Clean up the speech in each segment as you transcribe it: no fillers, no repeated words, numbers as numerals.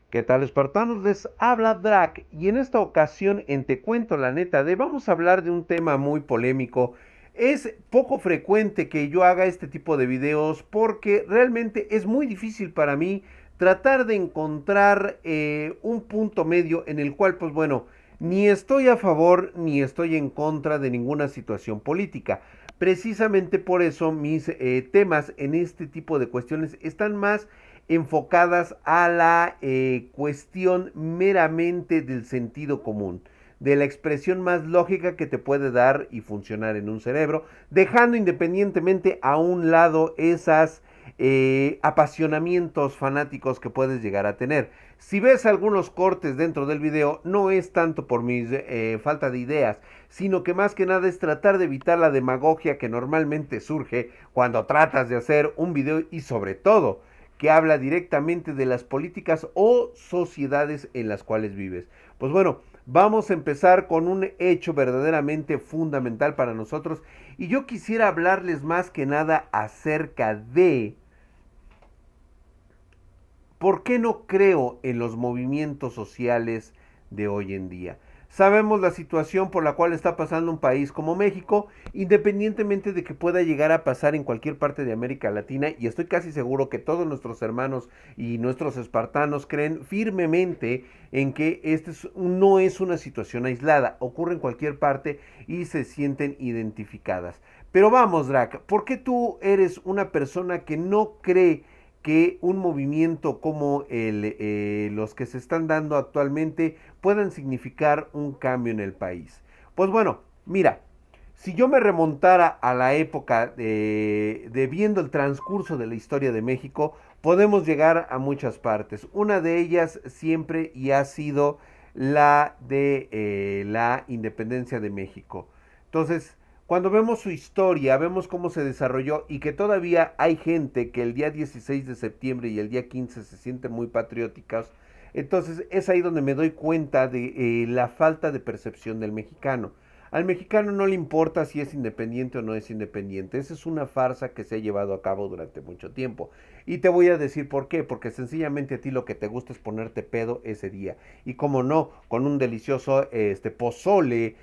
¿Qué tal, espartanos? Les habla Drac y en esta ocasión en Te Cuento la Neta de vamos a hablar de un tema muy polémico. Es poco frecuente que yo haga este tipo de videos porque realmente es muy difícil para mí tratar de encontrar un punto medio en el cual, pues bueno, ni estoy a favor ni estoy en contra de ninguna situación política. Precisamente por eso mis temas en este tipo de cuestiones están más enfocadas a la cuestión meramente del sentido común, de la expresión más lógica que te puede dar y funcionar en un cerebro, dejando independientemente a un lado esas apasionamientos fanáticos que puedes llegar a tener. Si ves algunos cortes dentro del video, no es tanto por mi falta de ideas, sino que más que nada es tratar de evitar la demagogia que normalmente surge cuando tratas de hacer un video y sobre todo que habla directamente de las políticas o sociedades en las cuales vives. Pues bueno, vamos a empezar con un hecho verdaderamente fundamental para nosotros y yo quisiera hablarles más que nada acerca de ¿por qué no creo en los movimientos sociales de hoy en día? Sabemos la situación por la cual está pasando un país como México, independientemente de que pueda llegar a pasar en cualquier parte de América Latina, y estoy casi seguro que todos nuestros hermanos y nuestros espartanos creen firmemente en que no es una situación aislada, ocurre en cualquier parte y se sienten identificadas. Pero vamos, Drac, ¿por qué tú eres una persona que no cree que un movimiento como los que se están dando actualmente puedan significar un cambio en el país? Pues bueno, mira, si yo me remontara a la época de viendo el transcurso de la historia de México, podemos llegar a muchas partes. Una de ellas siempre y ha sido la de la independencia de México. Entonces, cuando vemos su historia, vemos cómo se desarrolló y que todavía hay gente que el día 16 de septiembre y el día 15 se sienten muy patrióticas, entonces es ahí donde me doy cuenta de la falta de percepción del mexicano. Al mexicano no le importa si es independiente o no es independiente. Esa es una farsa que se ha llevado a cabo durante mucho tiempo. Y te voy a decir por qué. Porque sencillamente a ti lo que te gusta es ponerte pedo ese día. Y como no, con un delicioso pozole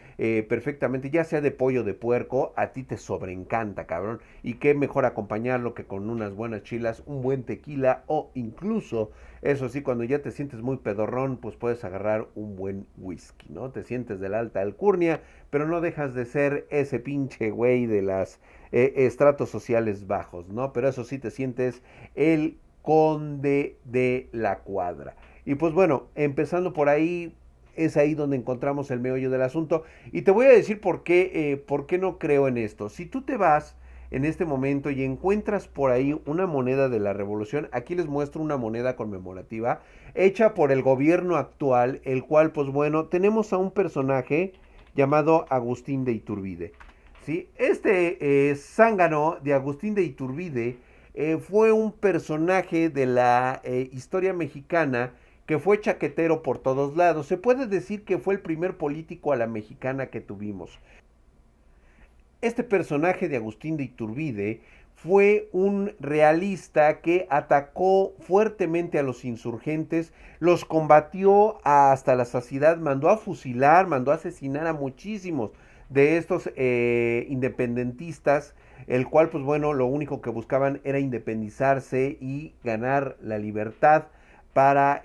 perfectamente, ya sea de pollo o de puerco, a ti te sobreencanta, cabrón. Y qué mejor acompañarlo que con unas buenas chilas, un buen tequila o incluso, eso sí, cuando ya te sientes muy pedorrón, pues puedes agarrar un buen whisky, ¿no? Te sientes de la alta alcurnia, pero no dejas de ser ese pinche güey de las estratos sociales bajos, ¿no? Pero eso sí, te sientes el conde de la cuadra. Y pues bueno, empezando por ahí, es ahí donde encontramos el meollo del asunto. Y te voy a decir por qué no creo en esto. Si tú te vas en este momento y encuentras por ahí una moneda de la revolución, aquí les muestro una moneda conmemorativa hecha por el gobierno actual, el cual, pues bueno, tenemos a un personaje llamado Agustín de Iturbide. ¿Sí? Este zángano de Agustín de Iturbide fue un personaje de la historia mexicana que fue chaquetero por todos lados. Se puede decir que fue el primer político a la mexicana que tuvimos. Este personaje de Agustín de Iturbide fue un realista que atacó fuertemente a los insurgentes, los combatió hasta la saciedad, mandó a fusilar, mandó a asesinar a muchísimos de estos independentistas, el cual pues bueno, lo único que buscaban era independizarse y ganar la libertad para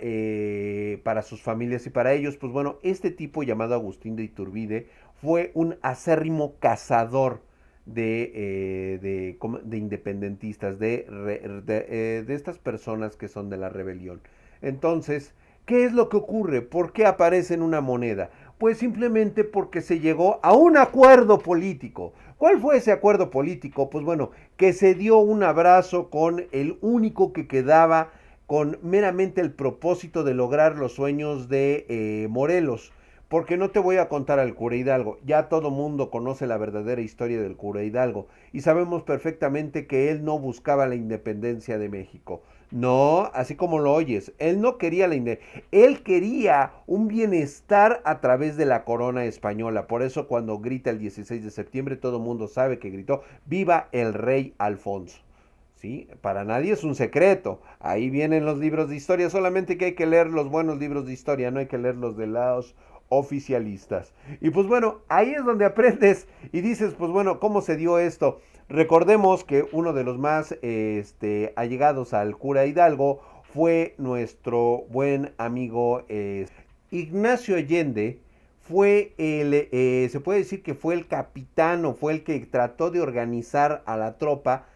sus familias y para ellos. Pues bueno, este tipo llamado Agustín de Iturbide fue un acérrimo cazador de independentistas, de estas personas que son de la rebelión. Entonces, ¿qué es lo que ocurre? ¿Por qué aparece en una moneda? Pues simplemente porque se llegó a un acuerdo político. ¿Cuál fue ese acuerdo político? Pues bueno, que se dio un abrazo con el único que quedaba con meramente el propósito de lograr los sueños de Morelos. Porque no te voy a contar al cura Hidalgo, ya todo mundo conoce la verdadera historia del cura Hidalgo y sabemos perfectamente que él no buscaba la independencia de México. No, así como lo oyes, él no quería la independencia, él quería un bienestar a través de la corona española. Por eso cuando grita el 16 de septiembre todo el mundo sabe que gritó, ¡Viva el rey Alfonso! ¿sí? Para nadie es un secreto. Ahí vienen los libros de historia, solamente que hay que leer los buenos libros de historia, no hay que leer los de los oficialistas. Y pues bueno, ahí es donde aprendes y dices, pues bueno, ¿cómo se dio esto? Recordemos que uno de los más allegados al cura Hidalgo fue nuestro buen amigo Ignacio Allende. Fue se puede decir que fue el capitán o fue el que trató de organizar a la tropa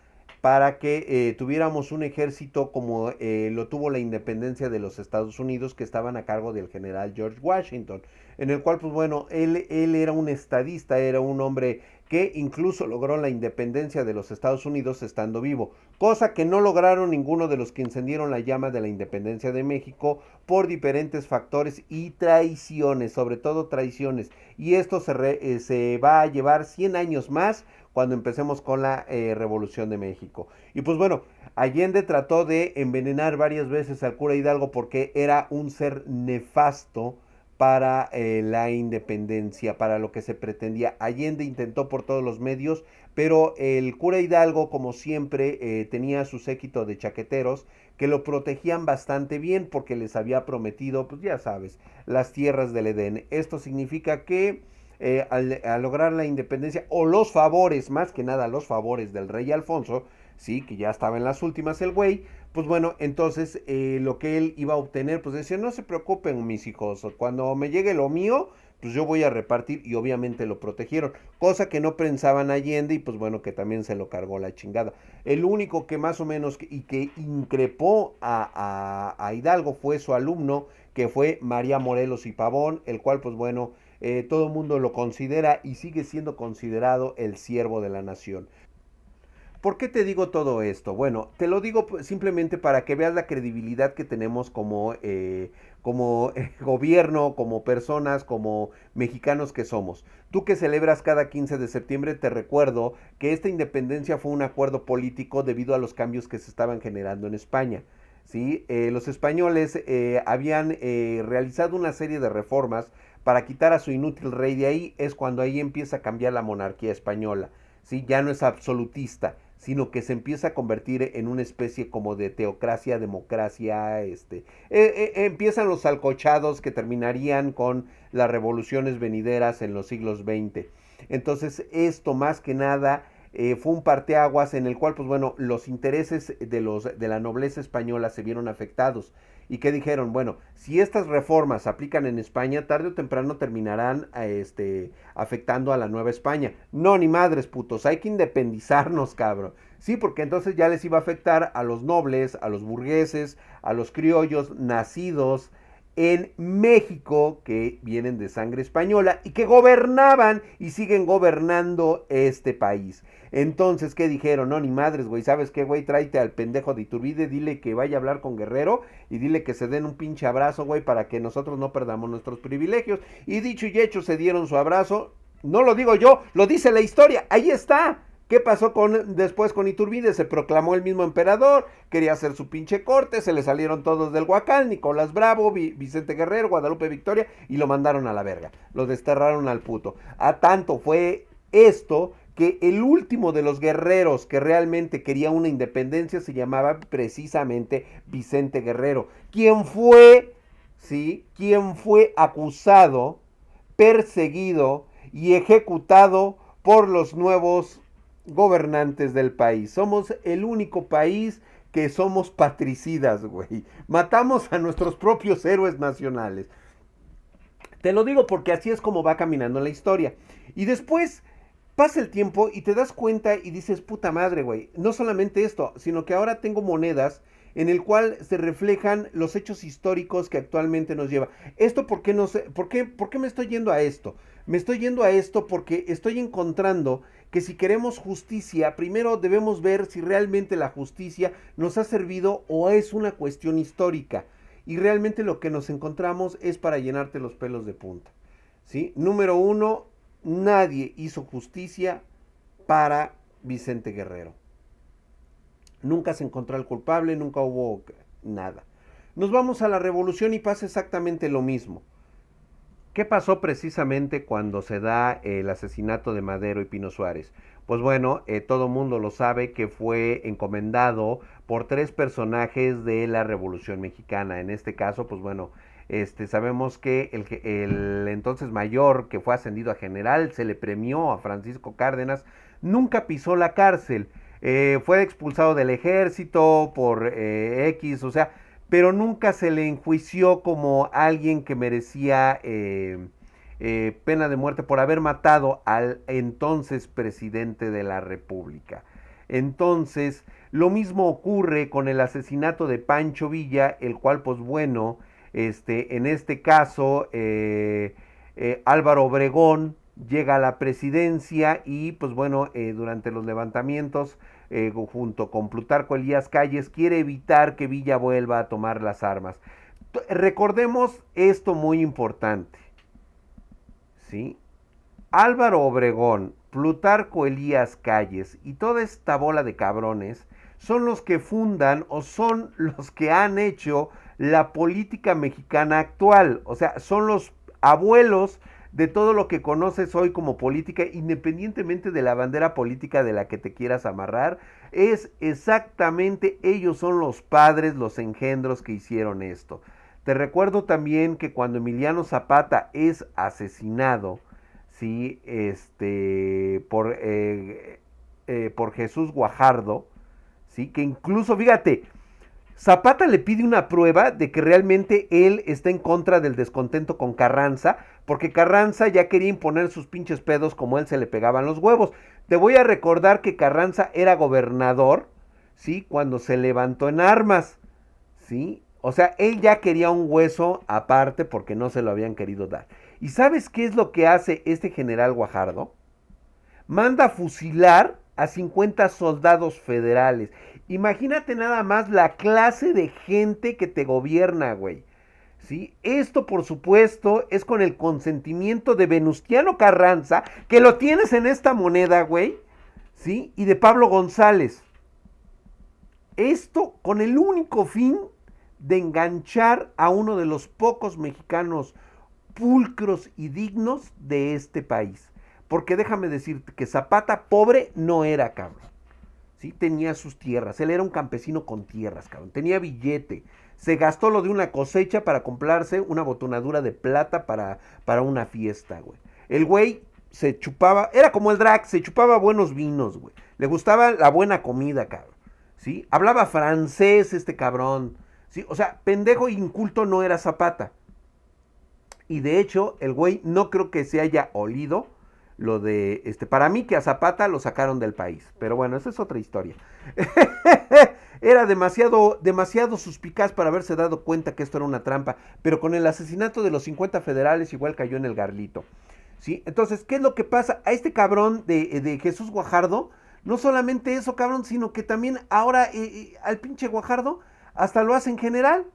para que tuviéramos un ejército como lo tuvo la independencia de los Estados Unidos, que estaban a cargo del general George Washington, en el cual, pues bueno, él era un estadista, era un hombre que incluso logró la independencia de los Estados Unidos estando vivo, cosa que no lograron ninguno de los que encendieron la llama de la independencia de México por diferentes factores y traiciones, sobre todo traiciones, y esto se va a llevar 100 años más cuando empecemos con la Revolución de México. Y pues bueno, Allende trató de envenenar varias veces al cura Hidalgo porque era un ser nefasto para la independencia, para lo que se pretendía. Allende intentó por todos los medios, pero el cura Hidalgo, como siempre, tenía su séquito de chaqueteros que lo protegían bastante bien porque les había prometido, pues ya sabes, las tierras del Edén. Esto significa que al lograr la independencia o los favores, más que nada los favores del rey Alfonso, sí, que ya estaba en las últimas el güey, pues bueno, entonces lo que él iba a obtener, pues decía, no se preocupen mis hijos, cuando me llegue lo mío, pues yo voy a repartir y obviamente lo protegieron, cosa que no pensaban Allende y pues bueno, que también se lo cargó la chingada. El único que más o menos y que increpó a Hidalgo fue su alumno, que fue María Morelos y Pavón, el cual pues bueno, todo el mundo lo considera y sigue siendo considerado el siervo de la nación. ¿Por qué te digo todo esto? Bueno, te lo digo simplemente para que veas la credibilidad que tenemos como gobierno, como personas, como mexicanos que somos. Tú que celebras cada 15 de septiembre, te recuerdo que esta independencia fue un acuerdo político debido a los cambios que se estaban generando en España. ¿Sí? Los españoles habían realizado una serie de reformas para quitar a su inútil rey de ahí, es cuando ahí empieza a cambiar la monarquía española. ¿Sí? Ya no es absolutista, sino que se empieza a convertir en una especie como de teocracia, democracia, empiezan los alcochados que terminarían con las revoluciones venideras en los siglos XX. Entonces, esto más que nada fue un parteaguas en el cual, pues bueno, los intereses de la nobleza española se vieron afectados. ¿Y qué dijeron? Bueno, si estas reformas se aplican en España, tarde o temprano terminarán afectando a la Nueva España. No, ni madres, putos, hay que independizarnos, cabrón. Sí, porque entonces ya les iba a afectar a los nobles, a los burgueses, a los criollos nacidos en México, que vienen de sangre española y que gobernaban y siguen gobernando este país. Entonces, ¿qué dijeron? No, ni madres, güey. ¿Sabes qué, güey? Tráete al pendejo de Iturbide, dile que vaya a hablar con Guerrero y dile que se den un pinche abrazo, güey, para que nosotros no perdamos nuestros privilegios. Y dicho y hecho, se dieron su abrazo. No lo digo yo, lo dice la historia. Ahí está. ¿Qué pasó después con Iturbide? Se proclamó el mismo emperador, quería hacer su pinche corte, se le salieron todos del Huacal, Nicolás Bravo, Vicente Guerrero, Guadalupe Victoria, y lo mandaron a la verga. Lo desterraron al puto. A tanto fue esto que el último de los guerreros que realmente quería una independencia se llamaba precisamente Vicente Guerrero, quien fue, ¿sí? Quien fue acusado, perseguido y ejecutado por los nuevos gobernantes del país. Somos el único país que somos patricidas, güey. Matamos a nuestros propios héroes nacionales. Te lo digo porque así es como va caminando la historia. Y después pasa el tiempo y te das cuenta y dices, puta madre, güey. No solamente esto, sino que ahora tengo monedas en el cual se reflejan los hechos históricos que actualmente nos lleva. Esto, ¿por qué no sé? ¿Por qué me estoy yendo a esto? Me estoy yendo a esto porque estoy encontrando que si queremos justicia, primero debemos ver si realmente la justicia nos ha servido o es una cuestión histórica. Y realmente lo que nos encontramos es para llenarte los pelos de punta. ¿Sí? Número uno, nadie hizo justicia para Vicente Guerrero. Nunca se encontró al culpable, nunca hubo nada. Nos vamos a la revolución y pasa exactamente lo mismo. ¿Qué pasó precisamente cuando se da el asesinato de Madero y Pino Suárez? Pues bueno, todo mundo lo sabe que fue encomendado por tres personajes de la Revolución Mexicana. En este caso, pues bueno, sabemos que el entonces mayor que fue ascendido a general se le premió a Francisco Cárdenas, nunca pisó la cárcel, fue expulsado del ejército por X, o sea, pero nunca se le enjuició como alguien que merecía pena de muerte por haber matado al entonces presidente de la República. Entonces, lo mismo ocurre con el asesinato de Pancho Villa, el cual, pues bueno, en este caso, Álvaro Obregón llega a la presidencia y, pues bueno, durante los levantamientos, junto con Plutarco Elías Calles, quiere evitar que Villa vuelva a tomar las armas. Recordemos esto muy importante, ¿sí? Álvaro Obregón, Plutarco Elías Calles y toda esta bola de cabrones son los que fundan o son los que han hecho la política mexicana actual. O sea, son los abuelos de todo lo que conoces hoy como política, independientemente de la bandera política de la que te quieras amarrar, es exactamente ellos son los padres, los engendros que hicieron esto. Te recuerdo también que cuando Emiliano Zapata es asesinado, sí, por Jesús Guajardo, sí, que incluso, fíjate, Zapata le pide una prueba de que realmente él está en contra del descontento con Carranza, porque Carranza ya quería imponer sus pinches pedos como él se le pegaban los huevos. Te voy a recordar que Carranza era gobernador, ¿sí? Cuando se levantó en armas, ¿sí? O sea, él ya quería un hueso aparte porque no se lo habían querido dar. ¿Y sabes qué es lo que hace este general Guajardo? Manda a fusilar a 50 soldados federales. Imagínate nada más la clase de gente que te gobierna, güey. ¿Sí? Esto, por supuesto, es con el consentimiento de Venustiano Carranza, que lo tienes en esta moneda, güey, ¿sí? Y de Pablo González. Esto con el único fin de enganchar a uno de los pocos mexicanos pulcros y dignos de este país. Porque déjame decirte que Zapata pobre no era, cabrón. ¿Sí? Tenía sus tierras, él era un campesino con tierras, cabrón. Tenía billete. Se gastó lo de una cosecha para comprarse una botonadura de plata para una fiesta, güey. El güey se chupaba, era como el drag, se chupaba buenos vinos, güey. Le gustaba la buena comida, cabrón. ¿Sí? Hablaba francés este cabrón. ¿Sí? O sea, pendejo e inculto no era Zapata. Y de hecho, el güey no creo que se haya olido lo de, para mí que a Zapata lo sacaron del país. Pero bueno, esa es otra historia. Era demasiado suspicaz para haberse dado cuenta que esto era una trampa. Pero con el asesinato de los 50 federales igual cayó en el garlito. ¿Sí? Entonces, ¿qué es lo que pasa? A este cabrón de Jesús Guajardo, no solamente eso, cabrón, sino que también ahora al pinche Guajardo hasta lo hacen general.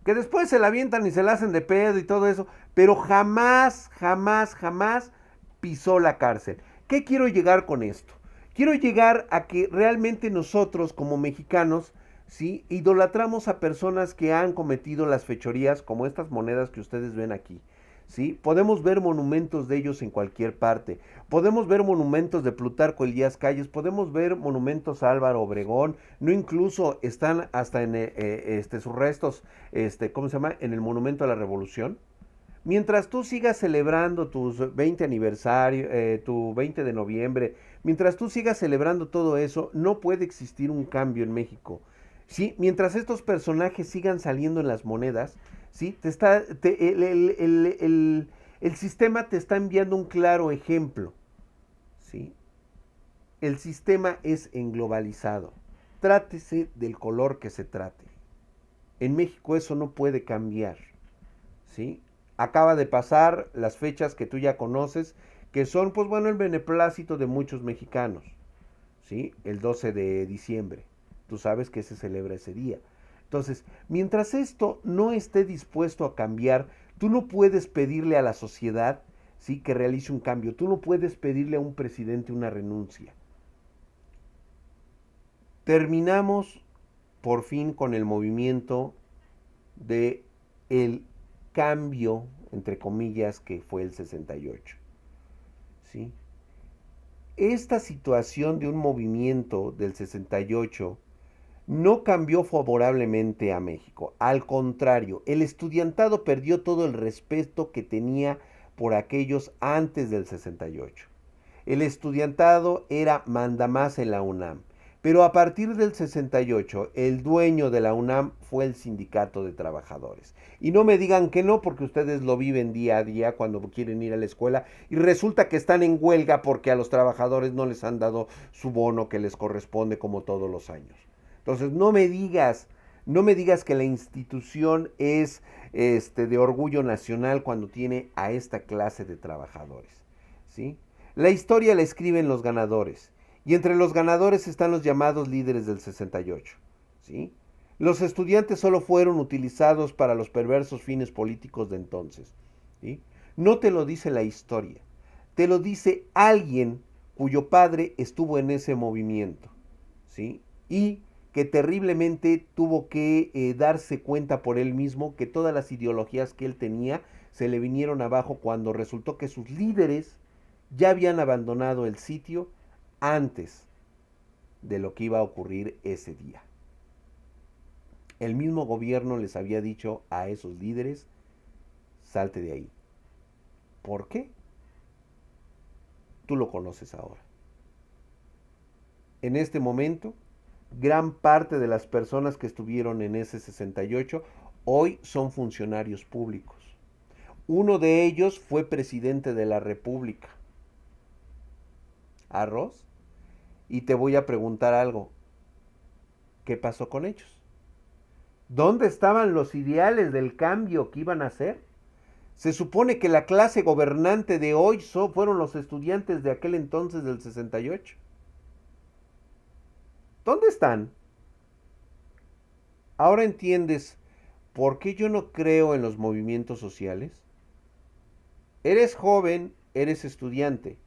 Que después se la avientan y se la hacen de pedo y todo eso, pero jamás, jamás, jamás pisó la cárcel. ¿Qué quiero llegar con esto? Quiero llegar a que realmente nosotros como mexicanos, ¿sí? Idolatramos a personas que han cometido las fechorías como estas monedas que ustedes ven aquí. ¿Sí? Podemos ver monumentos de ellos en cualquier parte. Podemos ver monumentos de Plutarco Elías Calles, podemos ver monumentos a Álvaro Obregón, no incluso están hasta en sus restos, ¿cómo se llama? En el Monumento a la Revolución. Mientras tú sigas celebrando tus 20 aniversario, tu 20 de noviembre, mientras tú sigas celebrando todo eso, no puede existir un cambio en México. ¿Sí? Mientras estos personajes sigan saliendo en las monedas, ¿sí? El sistema te está enviando un claro ejemplo. ¿Sí? El sistema es englobalizado. Trátese del color que se trate. En México eso no puede cambiar. ¿Sí? Acaba de pasar las fechas que tú ya conoces, que son, pues bueno, el beneplácito de muchos mexicanos. ¿Sí? El 12 de diciembre. Tú sabes que se celebra ese día. Entonces, mientras esto no esté dispuesto a cambiar, tú no puedes pedirle a la sociedad, ¿sí? Que realice un cambio. Tú no puedes pedirle a un presidente una renuncia. Terminamos por fin con el movimiento de el cambio, entre comillas, que fue el 68. ¿Sí? Esta situación de un movimiento del 68 no cambió favorablemente a México. Al contrario, el estudiantado perdió todo el respeto que tenía por aquellos antes del 68. El estudiantado era mandamás en la UNAM. Pero a partir del 68, el dueño de la UNAM fue el Sindicato de Trabajadores. Y no me digan que no, porque ustedes lo viven día a día cuando quieren ir a la escuela y resulta que están en huelga porque a los trabajadores no les han dado su bono que les corresponde como todos los años. Entonces, no me digas que la institución es de orgullo nacional cuando tiene a esta clase de trabajadores, ¿sí? La historia la escriben los ganadores. Y entre los ganadores están los llamados líderes del 68. ¿Sí? Los estudiantes solo fueron utilizados para los perversos fines políticos de entonces. ¿Sí? No te lo dice la historia, te lo dice alguien cuyo padre estuvo en ese movimiento. ¿Sí? Y que terriblemente tuvo que darse cuenta por él mismo que todas las ideologías que él tenía se le vinieron abajo cuando resultó que sus líderes ya habían abandonado el sitio antes de lo que iba a ocurrir ese día. El mismo gobierno les había dicho a esos líderes, salte de ahí. ¿Por qué? Tú lo conoces ahora. En este momento, gran parte de las personas que estuvieron en ese 68 hoy son funcionarios públicos. Uno de ellos fue presidente de la República. ¿Arroz? Y te voy a preguntar algo. ¿Qué pasó con ellos? ¿Dónde estaban los ideales del cambio que iban a hacer? Se supone que la clase gobernante de hoy fueron los estudiantes de aquel entonces del 68. ¿Dónde están? ¿Ahora entiendes por qué yo no creo en los movimientos sociales? Eres joven, eres estudiante,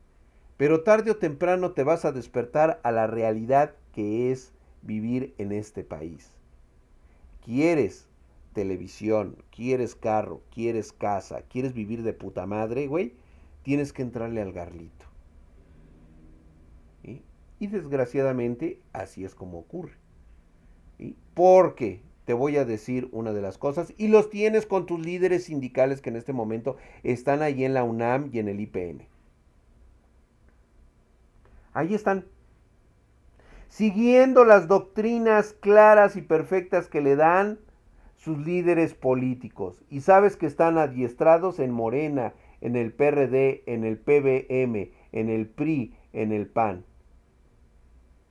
pero tarde o temprano te vas a despertar a la realidad que es vivir en este país. ¿Quieres televisión, quieres carro, quieres casa, quieres vivir de puta madre, güey? Tienes que entrarle al garlito. ¿Sí? Y desgraciadamente así es como ocurre. ¿Sí? Porque te voy a decir una de las cosas y los tienes con tus líderes sindicales que en este momento están ahí en la UNAM y en el IPN. Ahí están. Siguiendo las doctrinas claras y perfectas que le dan sus líderes políticos. Y sabes que están adiestrados en Morena, en el PRD, en el PBM, en el PRI, en el PAN.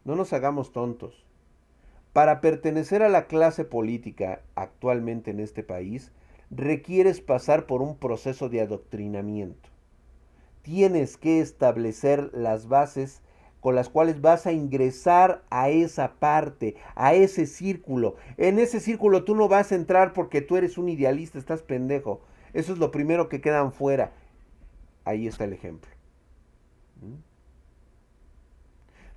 No nos hagamos tontos. Para pertenecer a la clase política actualmente en este país, requieres pasar por un proceso de adoctrinamiento. Tienes que establecer las bases con las cuales vas a ingresar a esa parte, a ese círculo. En ese círculo tú no vas a entrar porque tú eres un idealista, estás pendejo. Eso es lo primero que quedan fuera. Ahí está el ejemplo.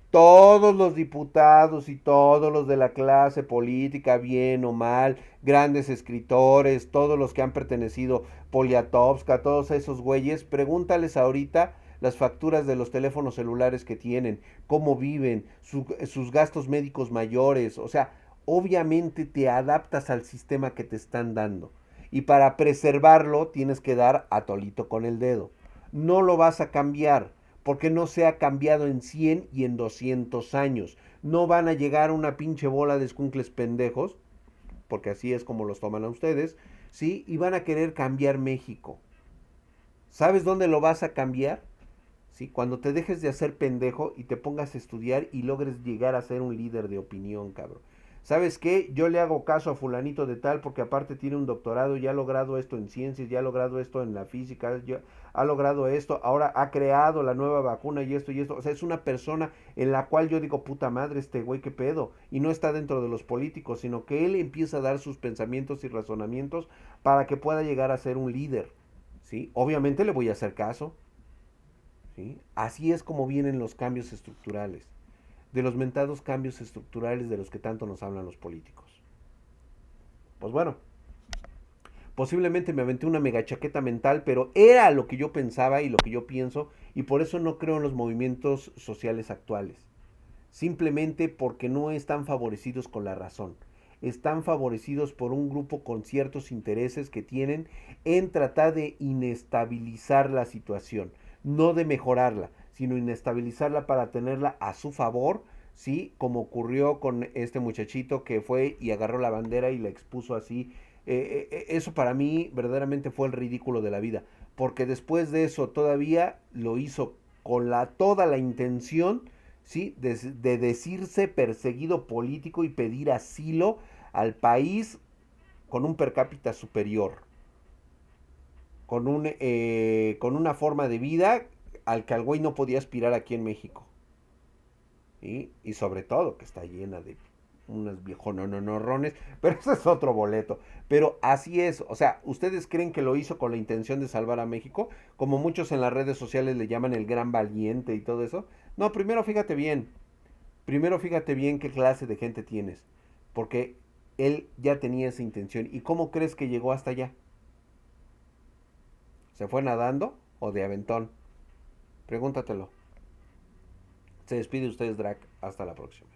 Todos los diputados y todos los de la clase política, bien o mal, grandes escritores, todos los que han pertenecido, Poliatovska, todos esos güeyes, pregúntales ahorita las facturas de los teléfonos celulares que tienen, cómo viven, sus gastos médicos mayores, o sea, obviamente te adaptas al sistema que te están dando. Y para preservarlo tienes que dar a tolito con el dedo. No lo vas a cambiar porque no se ha cambiado en 100 y en 200 años. No van a llegar a una pinche bola de escuincles pendejos, porque así es como los toman a ustedes, ¿sí? Y van a querer cambiar México. ¿Sabes dónde lo vas a cambiar? ¿Sí? Cuando te dejes de hacer pendejo y te pongas a estudiar y logres llegar a ser un líder de opinión, cabrón. ¿Sabes qué? Yo le hago caso a fulanito de tal porque aparte tiene un doctorado, ya ha logrado esto en ciencias, ya ha logrado esto en la física, ya ha logrado esto, ahora ha creado la nueva vacuna y esto y esto. O sea, es una persona en la cual yo digo, puta madre, este güey, qué pedo. Y no está dentro de los políticos, sino que él empieza a dar sus pensamientos y razonamientos para que pueda llegar a ser un líder. ¿Sí? Obviamente le voy a hacer caso. ¿Sí? Así es como vienen los cambios estructurales, de los mentados cambios estructurales de los que tanto nos hablan los políticos. Pues bueno, Posiblemente me aventé una mega chaqueta mental, pero era lo que yo pensaba y lo que yo pienso, y por eso no creo en los movimientos sociales actuales. Simplemente porque no están favorecidos con la razón. Están favorecidos por un grupo con ciertos intereses que tienen en tratar de inestabilizar la situación, no de mejorarla, sino inestabilizarla para tenerla a su favor, ¿sí? Como ocurrió con este muchachito que fue y agarró la bandera y la expuso así. Eso para mí verdaderamente fue el ridículo de la vida, porque después de eso todavía lo hizo con toda la intención, ¿sí? De decirse perseguido político y pedir asilo al país con un per cápita superior, con una forma de vida al que el güey no podía aspirar aquí en México. ¿Sí? Y sobre todo que está llena de unos viejononorrones, pero ese es otro boleto. Pero así es, o sea, ¿ustedes creen que lo hizo con la intención de salvar a México? Como muchos en las redes sociales le llaman el gran valiente y todo eso. No, primero fíjate bien qué clase de gente tienes, porque él ya tenía esa intención. ¿Y cómo crees que llegó hasta allá? ¿Se fue nadando o de aventón? Pregúntatelo. Se despide ustedes, Drac. Hasta la próxima.